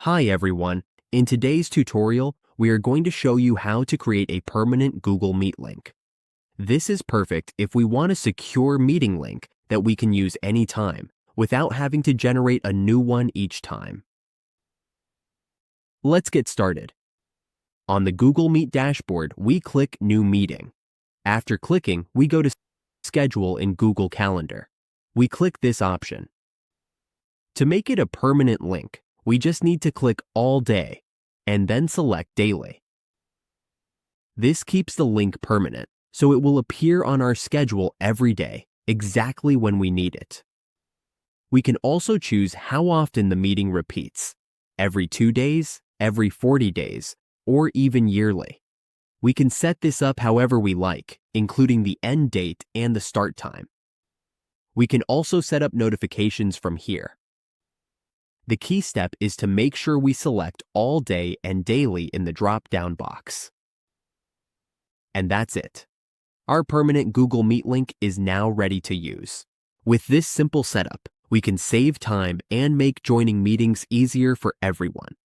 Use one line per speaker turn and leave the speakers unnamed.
Hi everyone, in today's tutorial, we are going to show you how to create a permanent Google Meet link. This is perfect if we want a secure meeting link that we can use anytime without having to generate a new one each time. Let's get started. On the Google Meet dashboard, we click New Meeting. After clicking, we go to Schedule in Google Calendar. We click this option. To make it a permanent link, we just need to click All Day and then select Daily. This keeps the link permanent, so it will appear on our schedule every day, exactly when we need it. We can also choose how often the meeting repeats, every 2 days, every 40 days, or even yearly. We can set this up however we like, including the end date and the start time. We can also set up notifications from here. The key step is to make sure we select All Day and Daily in the drop-down box. And that's it. Our permanent Google Meet link is now ready to use. With this simple setup, we can save time and make joining meetings easier for everyone.